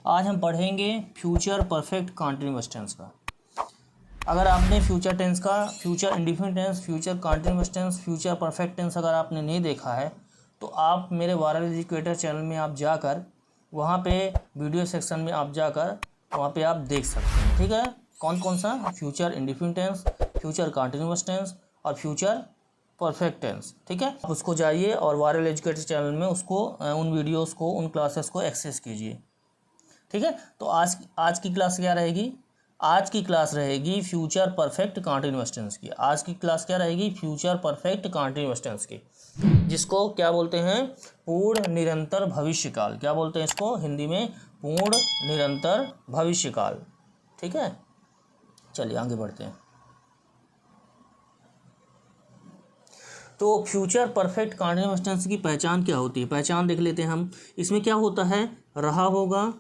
आज हम पढ़ेंगे फ्यूचर परफेक्ट कंटीन्यूअस टेंस का। अगर आपने फ्यूचर टेंस का future indefinite tense, future continuous tense, future perfect tense अगर आपने नहीं देखा है तो आप मेरे वायरल एजुकेटर चैनल में आप जाकर वहाँ पे वीडियो सेक्शन में आप जाकर वहाँ पे आप देख सकते हैं। ठीक है, कौन कौन सा future indefinite tense, future continuous tense और फ्यूचर परफेक्ट टेंस। ठीक है, आप उसको जाइए और वायरल एजुकेटर चैनल में उसको उन वीडियोस को, उन क्लासेस को एक्सेस कीजिए। ठीक है, तो आज की क्लास क्या रहेगी? आज की क्लास रहेगी फ्यूचर परफेक्ट कंटीन्यूअस टेंस की। आज की क्लास क्या रहेगी? फ्यूचर परफेक्ट कंटीन्यूअस टेंस की, जिसको क्या बोलते हैं? पूर्ण निरंतर भविष्यकाल। क्या बोलते हैं इसको हिंदी में? पूर्ण निरंतर भविष्यकाल। ठीक है, चलिए आगे बढ़ते हैं। तो फ्यूचर परफेक्ट कंटीन्यूअस टेंस की पहचान क्या होती है? पहचान देख लेते हैं हम। इसमें क्या होता है? रहा होगा,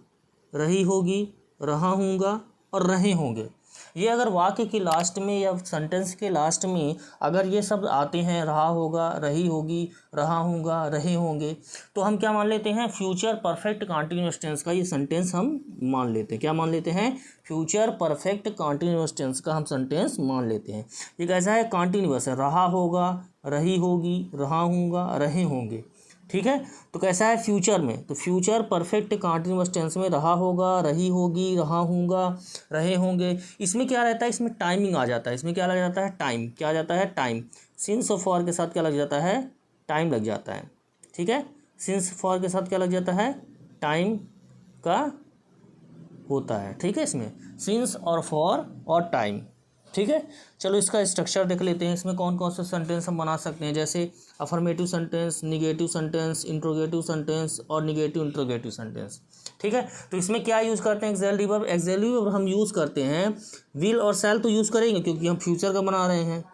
रही होगी, रहा हूँगा और रहे होंगे। ये अगर वाक्य के लास्ट में या सेंटेंस के लास्ट में अगर ये शब्द आते हैं, रहा होगा, रही होगी, रहा हूँगा, रहे होंगे, तो हम क्या मान लेते हैं? फ्यूचर परफेक्ट कंटीन्यूअस टेंस का ये सेंटेंस हम मान लेते हैं। क्या मान लेते हैं? फ्यूचर परफेक्ट कंटीन्यूअस टेंस का हम सेंटेंस मान लेते हैं। ये कैसा है? कंटीन्यूअस है। रहा होगा, रही होगी, रहा हूँगा, रहे होंगे। ठीक है, तो कैसा है फ्यूचर में? तो फ्यूचर परफेक्ट कंटीन्यूअस टेंस में रहा होगा, रही होगी, रहा हूँगा, रहे होंगे। इसमें क्या रहता है? इसमें टाइमिंग आ जाता है। इसमें क्या लग जाता है? टाइम। क्या आ जाता है? टाइम। सिंस और फॉर के साथ क्या लग जाता है? टाइम लग जाता है। ठीक है, सिंस फॉर के साथ क्या लग जाता है? टाइम का होता है। ठीक है, इसमें सिंस और फॉर और टाइम। ठीक है, चलो इसका स्ट्रक्चर देख लेते हैं। इसमें कौन कौन से सेंटेंस हम बना सकते हैं, जैसे affirmative sentence, negative sentence, interrogative sentence और निगेटिव इंट्रोगेटिव सेंटेंस। ठीक है, तो इसमें क्या यूज़ करते हैं? Auxiliary verb. एक्सेलरी वर्ब हम यूज़ करते हैं, विल और शैल तो यूज़ करेंगे क्योंकि हम फ्यूचर का बना रहे हैं।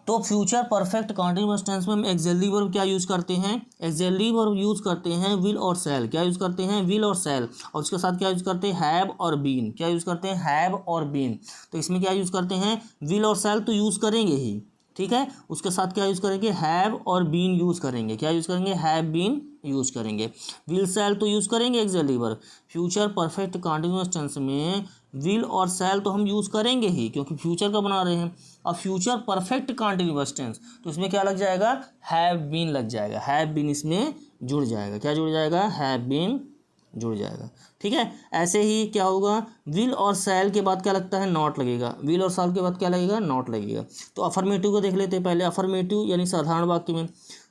तो फ्यूचर परफेक्ट कंटीन्यूअस टेंस में हम एक्सेलरी वर्ब क्या यूज़ करते हैं? एक्सेलरी वर्ब यूज़ करते हैं विल और शैल। क्या यूज़ करते हैं? विल और शैल। और उसके साथ क्या यूज़ करते हैं? हैव और बीन। क्या यूज़ करते हैं? हैव और बीन। तो इसमें क्या यूज़ करते हैं? विल और शैल तो यूज़ करेंगे ही। ठीक है, उसके साथ क्या यूज़ करेंगे? हैव और बीन यूज़ करेंगे। क्या यूज़ करेंगे? हैव बीन यूज़ करेंगे। विल शैल तो यूज़ करेंगे auxiliary verb. Future perfect continuous tense में विल और शैल तो हम यूज़ करेंगे ही क्योंकि फ्यूचर का बना रहे हैं। और फ्यूचर परफेक्ट कंटीन्यूअस टेंस तो इसमें क्या लग जाएगा? हैव बीन लग जाएगा। हैव बीन इसमें जुड़ जाएगा। क्या जुड़ जाएगा? हैव बीन जुड़ जाएगा। ठीक है, ऐसे ही क्या होगा? विल और शैल के बाद क्या लगता है? नॉट लगेगा। विल और शैल के बाद क्या लगेगा? नॉट लगेगा। तो अफर्मेटिव को देख लेते हैं पहले। अफर्मेटिव यानी साधारण वाक्य में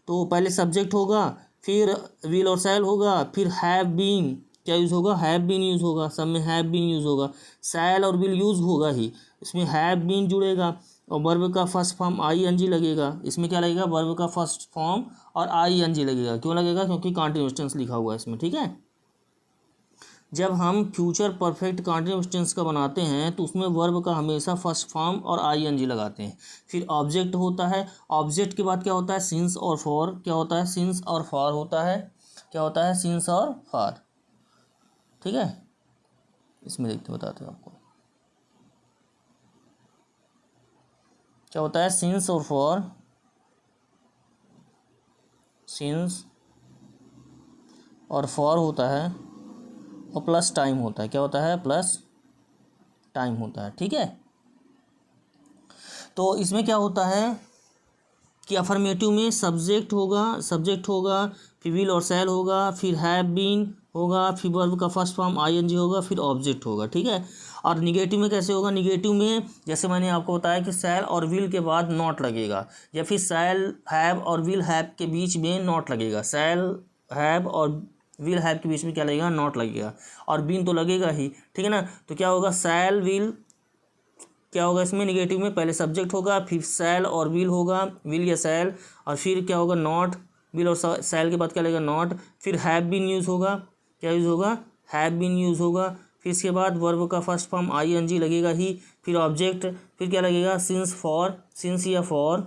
तो पहले सब्जेक्ट होगा, फिर विल और शैल होगा, फिर हैव बीन क्या यूज़ होगा? हैव बीन यूज़ होगा। सब में हैव बीन यूज़ होगा। शैल और विल यूज़ होगा ही, इसमें हैव बीन जुड़ेगा और वर्ब का फर्स्ट फॉर्म आईएनजी लगेगा। इसमें क्या लगेगा? वर्ब का फर्स्ट फॉर्म और आईएनजी लगेगा। क्यों लगेगा? क्योंकि कंटीन्यूअस टेंस लिखा हुआ है इसमें। ठीक है, जब हम फ्यूचर परफेक्ट कंटीन्यूअस टेंस का बनाते हैं तो उसमें वर्ब का हमेशा फर्स्ट फॉर्म और आईएनजी लगाते हैं। फिर ऑब्जेक्ट होता है। ऑब्जेक्ट के बाद क्या होता है? सिंस और फॉर। क्या होता है? सिंस और फॉर होता है। क्या होता है? सिंस और फॉर। ठीक है, इसमें देखते बताते हैं आपको क्या होता है। सिंस और फॉर, सिंस और फॉर होता है और प्लस टाइम होता है। क्या होता है? प्लस टाइम होता है। ठीक है, तो इसमें क्या होता है कि अफर्मेटिव में सब्जेक्ट होगा, फिर विल और शैल होगा, फिर हैव बीन होगा, फिर वर्ब का फर्स्ट फॉर्म आईएनजी होगा, फिर ऑब्जेक्ट होगा। ठीक है, और निगेटिव में कैसे होगा? निगेटिव में जैसे मैंने आपको बताया कि शैल और विल के बाद नॉट लगेगा, या फिर शैल हैव और विल हैव के बीच में नॉट लगेगा। शैल हैव और विल हैव के बीच में क्या लगेगा? नॉट लगेगा। और बीन तो लगेगा ही। ठीक है ना, तो क्या होगा? शैल विल क्या होगा इसमें? निगेटिव में पहले सब्जेक्ट होगा, फिर शैल और विल होगा, विल या शैल, और फिर क्या होगा? नॉट। विल और शैल के बाद क्या लगेगा? नॉट। फिर हैव बीन यूज़ होगा। क्या यूज़ होगा? हैव बीन यूज़ होगा। फिर इसके बाद वर्ब का फर्स्ट फॉर्म आईएनजी लगेगा ही, फिर ऑब्जेक्ट, फिर क्या लगेगा? सिंस फॉर, सिंस या फॉर,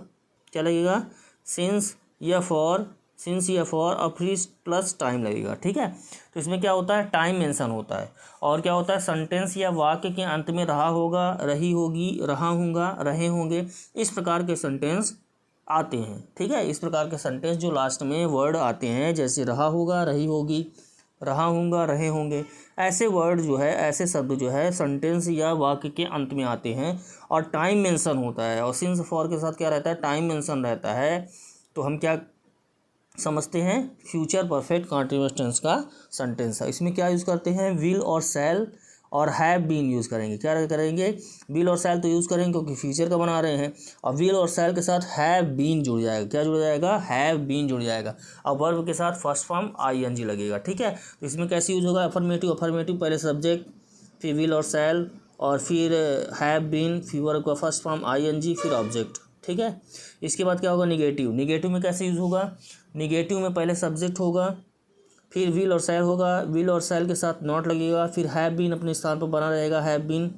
क्या लगेगा? सिंस या फॉर, सिंस या फॉर, और फिर प्लस टाइम लगेगा। ठीक है, तो इसमें क्या होता है? टाइम मेंशन होता है। और क्या होता है? सेंटेंस या वाक्य के अंत में रहा होगा, रही होगी, रहा हूँगा, रहे होंगे, इस प्रकार के सेंटेंस आते हैं। ठीक है, इस प्रकार के सेंटेंस जो लास्ट में वर्ड आते हैं, जैसे रहा होगा, रही होगी, रहा हूँगा, रहे होंगे। ऐसे वर्ड जो है, ऐसे शब्द जो है सेंटेंस या वाक्य के अंत में आते हैं और टाइम मेंशन होता है, और सिंस फॉर के साथ क्या रहता है, टाइम मेंशन रहता है, तो हम क्या समझते हैं, फ्यूचर परफेक्ट कंटीन्यूअस टेंस का सेंटेंस है। इसमें क्या यूज़ करते हैं, विल और शैल और हैव बीन यूज़ करेंगे। क्या करेंगे, विल और शैल तो यूज़ करेंगे क्योंकि फ्यूचर का बना रहे हैं, और विल और शैल के साथ हैव बीन जुड़ जाएगा। क्या जुड़ जाएगा, हैव बीन जुड़ जाएगा, और वर्ब के साथ फर्स्ट फॉर्म ING लगेगा। ठीक है, तो इसमें कैसे यूज़ होगा, अफर्मेटिव अफर्मेटिव, पहले सब्जेक्ट, फिर विल और शैल, और फिर हैव बीन, फिर वर्ब का फर्स्ट फॉर्म ING, फिर ऑब्जेक्ट। ठीक है, इसके बाद क्या होगा, निगेटिव। निगेटिव में कैसे यूज़ होगा, निगेटिव में पहले सब्जेक्ट होगा, फिर विल और शैल होगा, विल और शैल के साथ नॉट लगेगा, फिर हैव बीन अपने स्थान पर बना रहेगा, हैव बीन,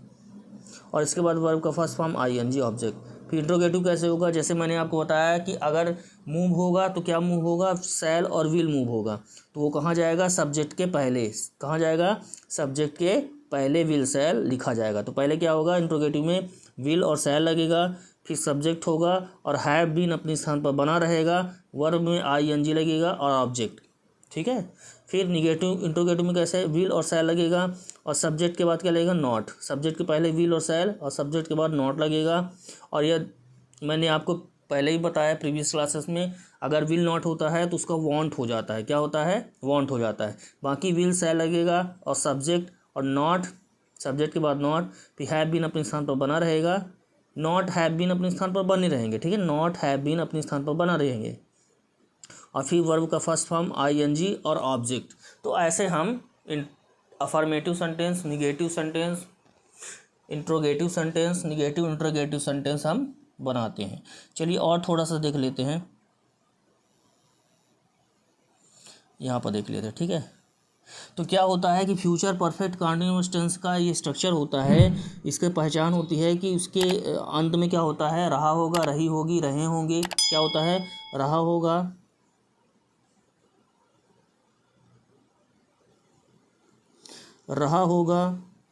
और इसके बाद वर्ब का फर्स्ट फॉर्म ING, ऑब्जेक्ट। फिर इंट्रोगेटिव कैसे होगा, जैसे मैंने आपको बताया कि अगर मूव होगा तो क्या मूव होगा, शैल और विल मूव होगा, तो वो कहाँ जाएगा, सब्जेक्ट के पहले। कहाँ जाएगा, सब्जेक्ट के पहले विल शैल लिखा जाएगा। तो पहले क्या होगा, इंट्रोगेटिव में विल और शैल लगेगा, फिर सब्जेक्ट होगा और हैव बीन अपने स्थान पर बना रहेगा, वर्ब में ING लगेगा और ऑब्जेक्ट। ठीक है, फिर निगेटिव इंट्रोगेटिव में कैसे, विल और शैल लगेगा और सब्जेक्ट के बाद क्या लगेगा, नॉट। सब्जेक्ट के पहले विल और शैल और सब्जेक्ट के बाद नॉट लगेगा। और यह मैंने आपको पहले ही बताया प्रीवियस क्लासेस में, अगर विल नॉट होता है तो उसका वांट हो जाता है। क्या होता है, वांट हो जाता है। बाकी विल शैल लगेगा और सब्जेक्ट और नॉट, सब्जेक्ट के बाद नॉट, फिर हैव बीन अपने स्थान पर बना रहेगा, नॉट हैव बीन अपने स्थान पर बने रहेंगे। ठीक है, नॉट हैव बीन अपने स्थान पर बना रहेंगे, और फिर वर्ब का फर्स्ट फॉर्म ING और ऑब्जेक्ट। तो ऐसे हम affirmative sentence, negative sentence, interrogative sentence, negative interrogative sentence हम बनाते हैं। चलिए और थोड़ा सा देख लेते हैं, यहाँ पर देख लेते हैं। ठीक है, तो क्या होता है कि फ्यूचर परफेक्ट कंटीन्यूअस टेंस का ये स्ट्रक्चर होता है, इसकी पहचान होती है कि उसके अंत में क्या होता है, रहा होगा, रही होगी, रहे होंगे। क्या होता है, रहा होगा, रहा होगा,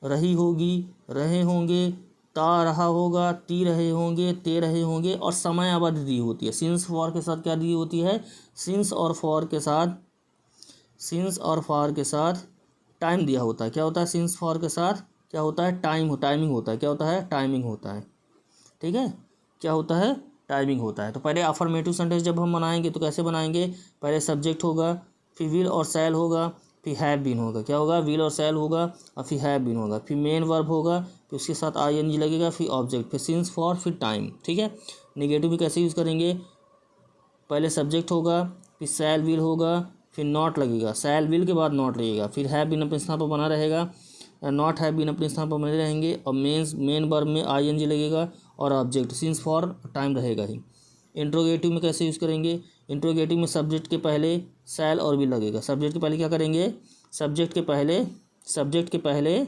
रही होगी, रहे होंगे, ता रहा होगा, ती रहे होंगे, ते रहे होंगे, और समय अवधि दी होती है। सिंस फॉर के साथ क्या दी होती है, सिंस और फॉर के साथ, सिंस और फॉर के साथ टाइम दिया होता है। क्या होता है, सिंस फॉर के साथ क्या होता है, टाइमिंग होता है। क्या होता है, टाइमिंग होता है। ठीक है, क्या होता है, टाइमिंग होता है। तो पहले अफर्मेटिव सेंटेंस जब हम बनाएंगे तो कैसे बनाएंगे, पहले सब्जेक्ट होगा, फिर विल और शैल होगा, फिर हैव बीन होगा। क्या होगा, विल और शैल होगा और फिर हैव बीन होगा, फिर मेन वर्ब होगा, फिर उसके साथ ING लगेगा, फिर ऑब्जेक्ट, फिर सिंस फॉर, फिर टाइम। ठीक है, नेगेटिव भी कैसे यूज़ करेंगे, पहले सब्जेक्ट होगा, फिर शैल विल होगा, फिर नॉट लगेगा, शैल विल के बाद नॉट लगेगा, फिर हैव बीन अपने स्थान पर बना रहेगा, नॉट हैव बीन अपने स्थान पर बने रहेंगे, और मेन वर्ब में ING लगेगा और ऑब्जेक्ट, सिंस फॉर टाइम रहेगा ही। इंट्रोगेटिव में कैसे यूज़ करेंगे, इंट्रोगेटिव में सब्जेक्ट के पहले शैल और विल लगेगा। सब्जेक्ट के पहले क्या करेंगे, सब्जेक्ट के पहले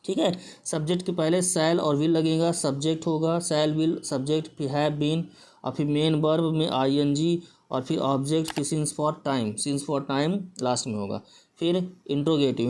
ठीक है, सब्जेक्ट के पहले शैल और विल लगेगा, सब्जेक्ट होगा, शैल विल सब्जेक्ट, फिर हैव बीन, और फिर मेन वर्ब में ING, और फिर ऑब्जेक्ट, फिर सिंस फॉर टाइम लास्ट में होगा। फिर इंट्रोगेटिव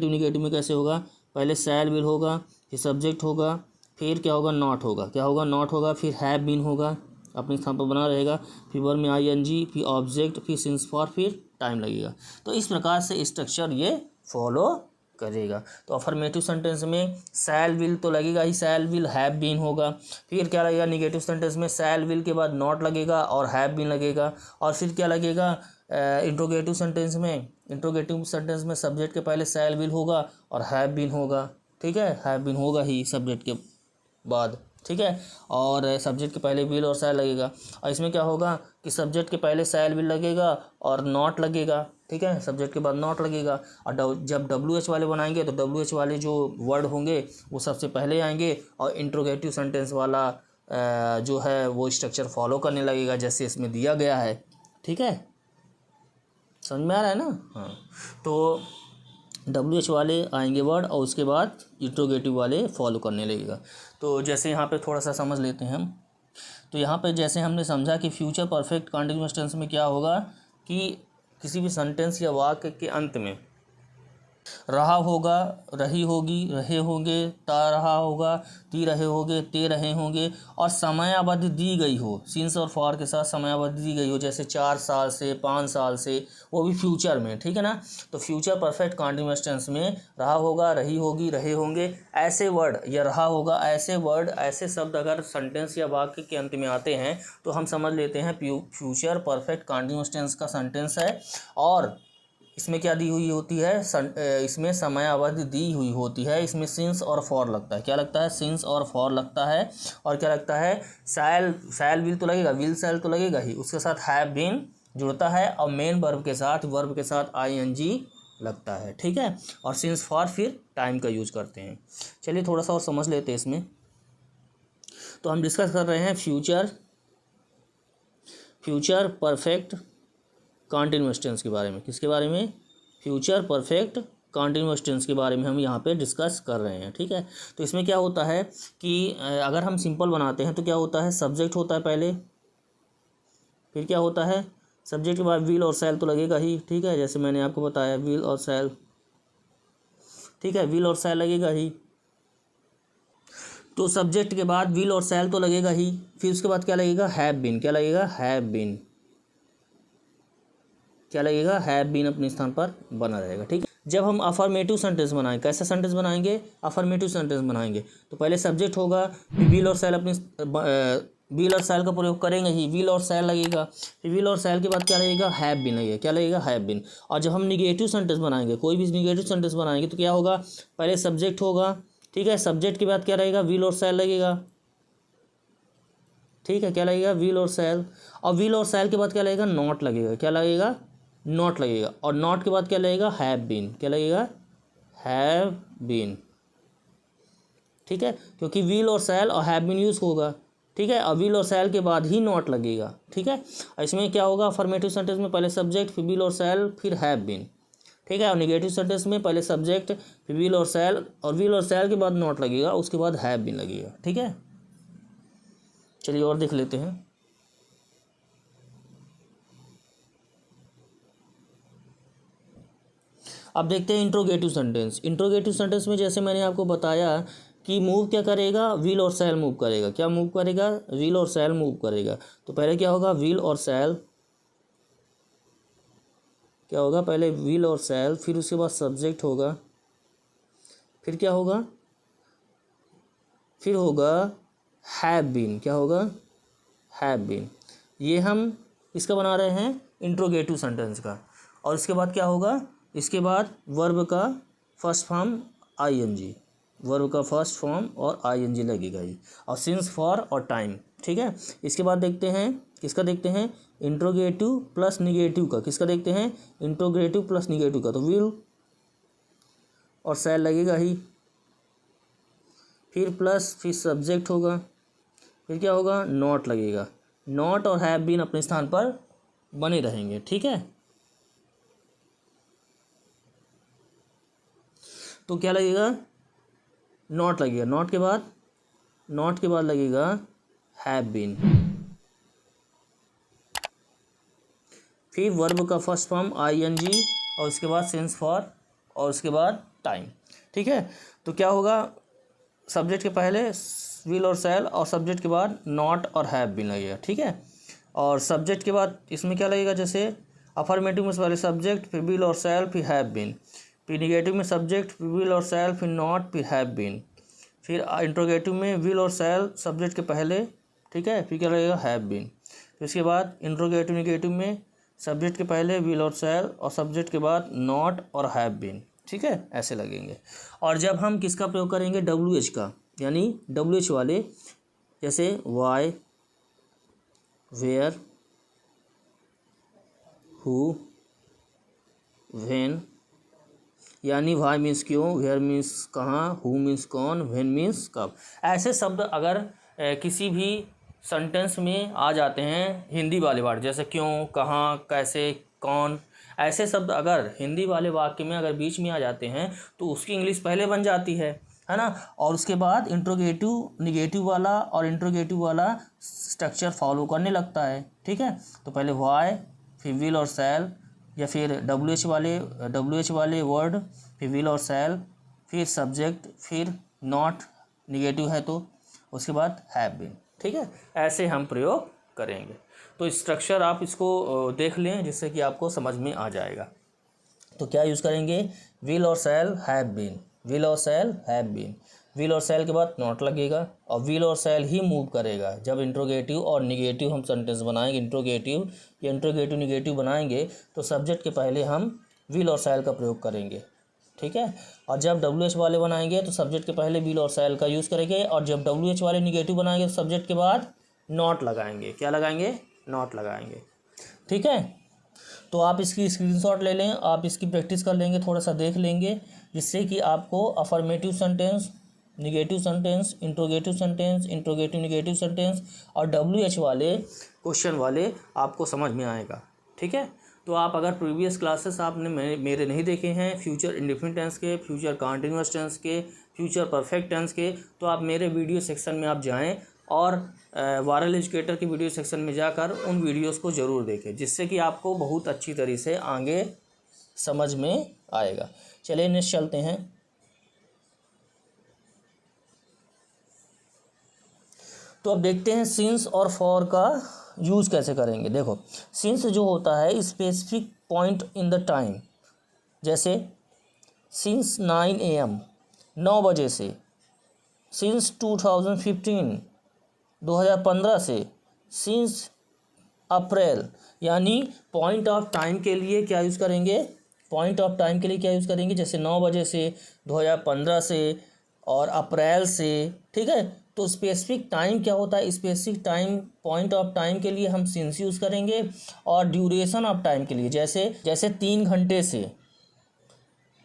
निगेटिव में कैसे होगा, पहले शैल विल होगा, फिर सब्जेक्ट होगा, फिर क्या होगा, नॉट होगा। क्या होगा, नॉट होगा, फिर हैव बीन होगा, अपने स्थान पर बना रहेगा, फिर वर्ब में ING, फिर ऑब्जेक्ट, फिर सिंस फॉर, फिर टाइम लगेगा। तो इस प्रकार से स्ट्रक्चर ये फॉलो करेगा। तो अफर्मेटिव सेंटेंस में शैल विल तो लगेगा ही, शैल विल हैव बीन होगा। फिर क्या लगेगा, निगेटिव सेंटेंस में शैल विल के बाद नॉट लगेगा और हैव बीन लगेगा। और फिर क्या लगेगा, इंट्रोगेटिव सेंटेंस में सब्जेक्ट के पहले शैल विल होगा और हैव बीन होगा। ठीक है, हैव बीन होगा ही सब्जेक्ट के बाद। ठीक है, और सब्जेक्ट के पहले विल और शैल लगेगा। और इसमें क्या होगा कि सब्जेक्ट के पहले शैल विल लगेगा और नॉट लगेगा। ठीक है, सब्जेक्ट के बाद नॉट लगेगा। और जब WH वाले बनाएंगे तो WH वाले जो वर्ड होंगे वो सबसे पहले आएंगे, और इंट्रोगेटिव सेंटेंस वाला जो है वो स्ट्रक्चर फॉलो करने लगेगा जैसे इसमें दिया गया है। ठीक है, समझ में आ रहा है ना। हाँ, तो WH वाले आएंगे वर्ड और उसके बाद इंट्रोगेटिव वाले फॉलो करने लगेगा। तो जैसे यहाँ पे थोड़ा सा समझ लेते हैं हम। तो यहाँ पे जैसे हमने समझा कि फ्यूचर परफेक्ट कंटीन्यूअस टेंस में क्या होगा कि किसी भी सेंटेंस या वाक्य के अंत में रहा होगा, रही होगी, रहे होंगे, ता रहा होगा, ती रहे होंगे, ते रहे होंगे, और समयावधि दी गई हो, सिंस और फॉर के साथ समयावधि दी गई हो, जैसे 4 साल से, 5 साल से, वो भी फ्यूचर में, ठीक है ना। तो फ्यूचर परफेक्ट कंटीन्यूअस टेंस में रहा होगा, रही होगी, रहे होंगे, ऐसे वर्ड या रहा होगा, ऐसे वर्ड, ऐसे शब्द अगर सेंटेंस या वाक्य के अंत में आते हैं तो हम समझ लेते हैं फ्यूचर परफेक्ट कंटीन्यूअस टेंस का सेंटेंस है। और इसमें क्या दी हुई होती है, इसमें समयावधि दी हुई होती है, इसमें सिंस और फॉर लगता है। क्या लगता है? सिंस और फॉर लगता है। और क्या लगता है? सैल विल तो लगेगा, विल सैल तो लगेगा ही, उसके साथ हैव बीन जुड़ता है, और मेन वर्ब के साथ आईएनजी लगता है, ठीक है। और सिंस फॉर फिर टाइम का यूज करते हैं। चलिए थोड़ा सा और समझ लेते हैं इसमें। तो हम डिस्कस कर रहे हैं फ्यूचर परफेक्ट कंटीन्यूअस टेंस के बारे में। किसके बारे में? फ्यूचर परफेक्ट कंटीन्यूअस टेंस के बारे में हम यहाँ पे डिस्कस कर रहे हैं, ठीक है। तो इसमें क्या होता है कि अगर हम सिंपल बनाते हैं तो क्या होता है, सब्जेक्ट होता है पहले, फिर क्या होता है, सब्जेक्ट के बाद विल और सैल तो लगेगा ही, ठीक है, जैसे मैंने आपको बताया विल और सैल, ठीक है, विल और सैल लगेगा ही। तो सब्जेक्ट के बाद विल और सैल तो लगेगा ही, फिर उसके बाद क्या लगेगा, हैव बीन। क्या लगेगा? Have been. क्या लगेगा? हैव बीन अपने स्थान पर बना रहेगा, ठीक है। जब हम अफर्मेटिव सेंटेंस बनाएंगे, कैसा सेंटेंस बनाएंगे? अफर्मेटिव सेंटेंस बनाएंगे तो पहले सब्जेक्ट होगा, फिर विल और सैल, विल और सैल का प्रयोग करेंगे ही, विल और सैल लगेगा, फिर विल और सैल के बाद क्या लगेगा, हैव बीन लगेगा। क्या लगेगा? Have been. और जब हम निगेटिव सेंटेंस बनाएंगे, कोई भी निगेटिव सेंटेंस बनाएंगे तो क्या होगा, पहले सब्जेक्ट होगा, ठीक है, सब्जेक्ट के बाद क्या रहेगा, विल और सैल लगेगा, ठीक है, क्या लगेगा, विल और सैल। और विल और सैल के बाद क्या लगेगा, नॉट लगेगा। क्या लगेगा? नॉट लगेगा। और नॉट के बाद क्या लगेगा, हैव बीन। क्या लगेगा? हैव बीन, ठीक है, क्योंकि विल और सैल और हैव बीन यूज होगा, ठीक है, और विल और सैल के बाद ही नॉट लगेगा, ठीक है। इसमें क्या होगा, अफर्मेटिव सेंटेंस में पहले सब्जेक्ट, फिर विल और सैल, फिर हैव बीन, ठीक है। और निगेटिव सेंटेंस में पहले सब्जेक्ट, फिर विल और सैल, और विल और सैल के बाद नॉट लगेगा, उसके बाद हैव बीन लगेगा, ठीक है। चलिए और देख लेते हैं। अब देखते हैं इंट्रोगेटिव सेंटेंस। इंट्रोगेटिव सेंटेंस में जैसे मैंने आपको बताया कि मूव क्या करेगा, विल और सैल मूव करेगा। क्या मूव करेगा? विल और सैल मूव करेगा। तो पहले क्या होगा, विल और सैल, क्या होगा, पहले विल और सैल, फिर उसके बाद सब्जेक्ट होगा, फिर क्या होगा, फिर होगा हैव बीन। क्या होगा? Have been. ये हम इसका बना रहे हैं इंट्रोगेटिव सेंटेंस का। और इसके बाद क्या होगा, इसके बाद वर्ब का फर्स्ट फॉर्म आईएनजी, वर्ब का फर्स्ट फॉर्म और आईएनजी लगेगा ही, और सिंस फॉर और टाइम, ठीक है। इसके बाद देखते हैं, किसका देखते हैं, इंट्रोगेटिव प्लस निगेटिव का। किसका देखते हैं? इंट्रोगेटिव प्लस निगेटिव का। तो विल और सैल लगेगा ही, फिर प्लस, फिर सब्जेक्ट होगा, फिर क्या होगा, नॉट लगेगा। नॉट और हैव बीन अपने स्थान पर बने रहेंगे, ठीक है। तो क्या लगेगा, नॉट लगेगा। नॉट के बाद लगेगा हैव बीन, फिर वर्ब का फर्स्ट फॉर्म आईएनजी, और उसके बाद सिंस फॉर, और उसके बाद टाइम, ठीक है। तो क्या होगा, सब्जेक्ट के पहले विल और सैल, और सब्जेक्ट के बाद नॉट और हैव बीन लगेगा, ठीक है। और सब्जेक्ट के बाद इसमें क्या लगेगा, जैसे अफर्मेटिव में पहले सब्जेक्ट, फिर विल और सैल, फिर हैव बीन, फिर निगेटिव में सब्जेक्ट, फिर विल और सैल, फिर नॉट, फिर हैव बीन, फिर इंट्रोगेटिव में विल और सैल सब्जेक्ट के पहले, ठीक है, फिर क्या लगेगा, हैव बीन। फिर इसके बाद इंट्रोगेटिव निगेटिव में सब्जेक्ट के पहले विल और सैल, और सब्जेक्ट के बाद नॉट और हैव बीन, ठीक है, ऐसे लगेंगे। और जब हम किसका प्रयोग करेंगे, WH का, यानी WH वाले, जैसे वाई, वेयर, हु, व्हेन, यानी वाई मीन्स क्यों, वेयर मीन्स कहाँ, हु मीन्स कौन, व्हेन मीन्स कब। ऐसे शब्द अगर किसी भी सेंटेंस में आ जाते हैं, हिंदी वाले वर्ड, जैसे क्यों, कहाँ, कैसे, कौन, ऐसे शब्द अगर हिंदी वाले वाक्य में अगर बीच में आ जाते हैं तो उसकी इंग्लिश पहले बन जाती है ना। और उसके बाद इंट्रोगेटिव निगेटिव वाला और इंट्रोगेटिव वाला स्ट्रक्चर फॉलो करने लगता है, ठीक है। तो पहले वाई, फिर विल और सैल, या फिर डब्ल्यू एच वाले वर्ड, फिर विल और शैल, फिर सब्जेक्ट, फिर नॉट, निगेटिव है तो उसके बाद हैव बीन। ठीक है, ऐसे हम प्रयोग करेंगे। तो स्ट्रक्चर आप इसको देख लें जिससे कि आपको समझ में आ जाएगा। तो क्या यूज़ करेंगे, विल और शैल, हैव बीन, विल और शैल, हैव बीन। विल और शैल के बाद नॉट लगेगा और विल और शैल ही मूव करेगा। जब इंट्रोगेटिव और निगेटिव हम सेंटेंस बनाएंगे, इंट्रोगेटिव या इंट्रोगेटिव निगेटिव बनाएंगे तो सब्जेक्ट के पहले हम विल और शैल का प्रयोग करेंगे। ठीक है, और जब डब्ल्यू एच वाले बनाएंगे तो सब्जेक्ट के पहले विल और शैल का यूज़ करेंगे, और जब डब्ल्यू एच वाले निगेटिव बनाएंगे तो सब्जेक्ट के बाद नॉट लगाएंगे। क्या लगाएंगे, नॉट लगाएंगे। ठीक है, तो आप इसकी स्क्रीनशॉट ले लें, आप इसकी प्रैक्टिस कर लेंगे, थोड़ा सा देख लेंगे, जिससे कि आपको affirmative sentence, negative sentence, interrogative negative sentence और डब्ल्यू एच वाले क्वेश्चन वाले आपको समझ में आएगा। ठीक है, तो आप अगर प्रीवियस क्लासेस आपने मेरे नहीं देखे हैं, फ्यूचर इंडेफिनिट टेंस के, फ्यूचर कंटीन्यूअस टेंस के, फ्यूचर परफेक्ट टेंस के, तो आप मेरे वीडियो सेक्शन में आप जाएं और वायरल एजुकेटर की वीडियो सेक्शन में जाकर उन वीडियोस को ज़रूर देखें, जिससे कि आपको बहुत अच्छी तरीके से आगे समझ में आएगा। चलिए नेक्स्ट चलते हैं। तो अब देखते हैं सिंस और फॉर का यूज़ कैसे करेंगे। देखो, सिंस जो होता है specific point in the time, जैसे सिंस 9 AM 9 बजे से, सिंस 2015 से, सिंस अप्रैल, यानी पॉइंट ऑफ टाइम के लिए क्या यूज़ करेंगे, पॉइंट ऑफ टाइम के लिए क्या यूज़ करेंगे, जैसे 9 बजे से, 2015 से और अप्रैल से। ठीक है, तो स्पेसिफिक टाइम क्या होता है, specific time, point of time के लिए हम सिंस यूज़ करेंगे, और ड्यूरेशन ऑफ टाइम के लिए जैसे 3 घंटे से,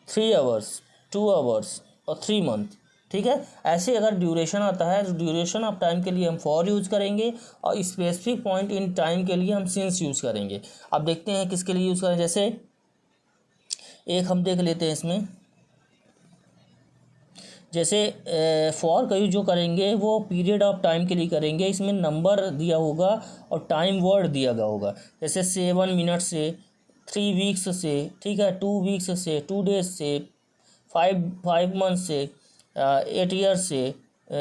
3 आवर्स, 2 आवर्स और 3 मंथ। ठीक है, ऐसे अगर ड्यूरेशन आता है तो ड्यूरेशन ऑफ टाइम के लिए हम फॉर यूज़ करेंगे, और स्पेसिफिक पॉइंट इन टाइम के लिए हम सिंस यूज़ करेंगे। अब देखते हैं किसके लिए यूज़ करें। जैसे एक हम देख लेते हैं इसमें, जैसे फॉर का यूज जो करेंगे वो पीरियड ऑफ टाइम के लिए करेंगे, इसमें नंबर दिया होगा और टाइम वर्ड दिया गया होगा, जैसे 7 मिनट से, 3 वीक्स से, ठीक है, 2 वीक्स से, 2 डेज से, 5 मंथ से, 8 ईयर्स से,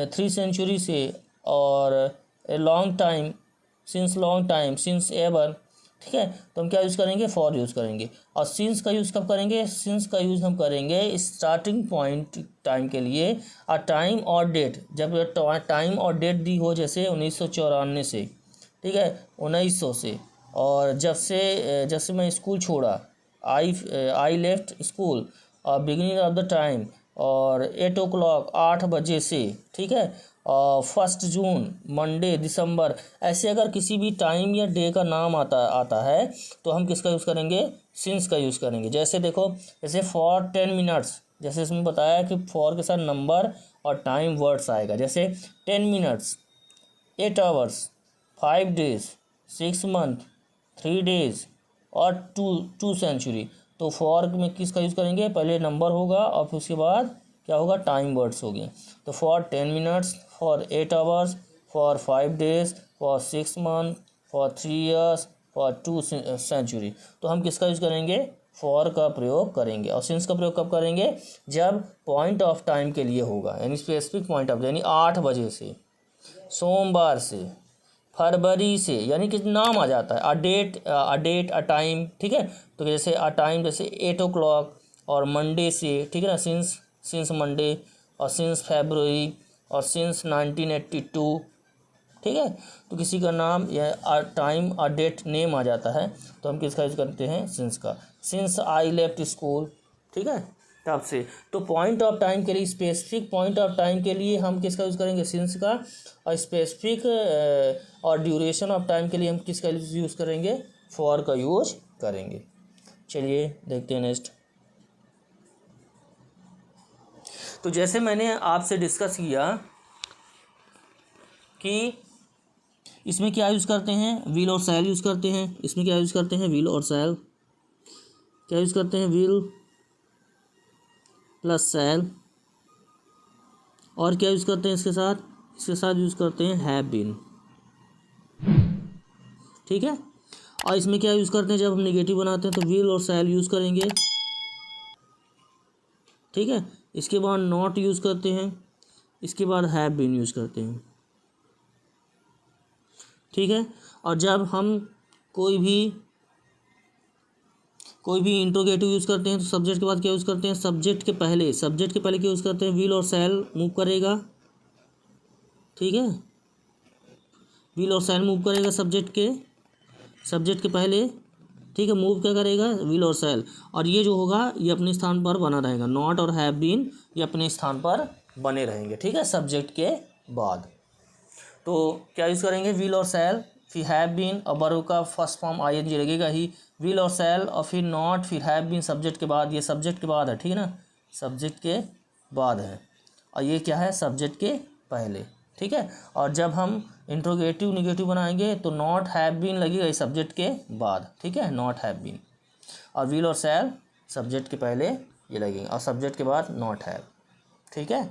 3 सेंचुरी से, और long time, long time, since ever. ठीक है, तो हम क्या यूज़ करेंगे, फॉर यूज़ करेंगे। और सिंस का यूज़ कब करेंगे, सिंस का यूज़ हम करेंगे स्टार्टिंग पॉइंट टाइम के लिए, और टाइम और डेट, जब टाइम और डेट दी हो, जैसे 1994 से, ठीक है, 1900 से, और जब से मैं स्कूल छोड़ा, आई लेफ्ट स्कूल, और बिगिनिंग ऑफ द टाइम, और 8 o'clock 8 बजे से, ठीक है, 1 जून, मंडे, दिसंबर। ऐसे अगर किसी भी टाइम या डे का नाम आता है तो हम किसका यूज़ करेंगे, सिंस का यूज़ करेंगे। जैसे देखो, जैसे फॉर 10 मिनट्स, जैसे इसमें बताया कि फॉर के साथ नंबर और टाइम वर्ड्स आएगा, जैसे 10 minutes, 8 hours, 5 days, 6 month, 3 days और 2 सेंचुरी। तो फॉर में किसका यूज़ करेंगे, पहले नंबर होगा और फिर उसके बाद क्या होगा, टाइम वर्ड्स हो गए। तो for 10 minutes, for 8 hours, for 5 days, for 6 month, for 3 years, for 2 century. तो हम किसका यूज़ करेंगे, फॉर का प्रयोग करेंगे। और सिंस का प्रयोग कब करेंगे, जब पॉइंट ऑफ टाइम के लिए होगा, यानी स्पेसिफिक पॉइंट ऑफ, यानी 8 बजे से, सोमवार से, फरवरी से, यानी कि नाम आ जाता है, अ टाइम। ठीक है, तो जैसे अ टाइम, जैसे 8 o'clock, और मंडे से, ठीक है ना, सिंस मंडे, और सिंस फरवरी, और सिंस 1982। ठीक है, तो किसी का नाम या टाइम और डेट नेम आ जाता है तो हम किसका यूज़ करते हैं, सिंस का। सिंस आई लेफ्ट स्कूल, ठीक है, तब से। तो पॉइंट ऑफ टाइम के लिए, स्पेसिफिक पॉइंट ऑफ टाइम के लिए हम किसका यूज़ करेंगे, सिंस का। और स्पेसिफिक और ड्यूरेशन ऑफ टाइम के लिए हम किसका यूज़ करेंगे, फॉर का यूज करेंगे। चलिए देखते हैं नेक्स्ट। तो जैसे मैंने आपसे डिस्कस किया कि इसमें क्या यूज़ करते हैं, विल और शैल यूज़ करते हैं। इसमें क्या यूज़ करते हैं, विल और शैल। क्या यूज़ करते हैं, विल प्लस शैल। और क्या यूज़ करते हैं इसके साथ यूज़ करते हैं हैव बीन। ठीक है, और इसमें क्या यूज़ करते हैं जब हम निगेटिव बनाते हैं, तो विल और शैल यूज़ करेंगे, ठीक है। इसके बाद नॉट यूज़ करते हैं, इसके बाद हैव बीन यूज़ करते हैं, ठीक है। और जब हम कोई भी इंट्रोगेटिव यूज़ करते हैं तो सब्जेक्ट के बाद क्या यूज़ करते हैं, सब्जेक्ट के पहले क्या यूज़ करते हैं, विल और शैल मूव करेगा, ठीक है। विल और शैल मूव करेगा सब्जेक्ट के पहले, ठीक है। मूव क्या करेगा, विल और शैल, और ये जो होगा ये अपने स्थान पर बना रहेगा। नॉट और हैव बीन ये अपने स्थान पर बने रहेंगे, ठीक है, सब्जेक्ट के बाद। तो क्या यूज़ करेंगे, विल और शैल, फिर हैव बीन और वर्ब का फर्स्ट फॉर्म आईएनजी लगेगा ही, विल और शैल और फिर नॉट, फिर हैव बीन सब्जेक्ट के बाद, ये सब्जेक्ट के बाद है, ठीक है ना, सब्जेक्ट के बाद है, और ये क्या है, सब्जेक्ट के पहले, ठीक है। और जब हम इंट्रोगेटिव निगेटिव बनाएंगे तो नॉट हैव बीन लगेगा इस सब्जेक्ट के बाद, ठीक है, नॉट हैव बीन, और विल और शैल सब्जेक्ट के पहले ये लगेंगे और सब्जेक्ट के बाद नॉट हैव, ठीक है।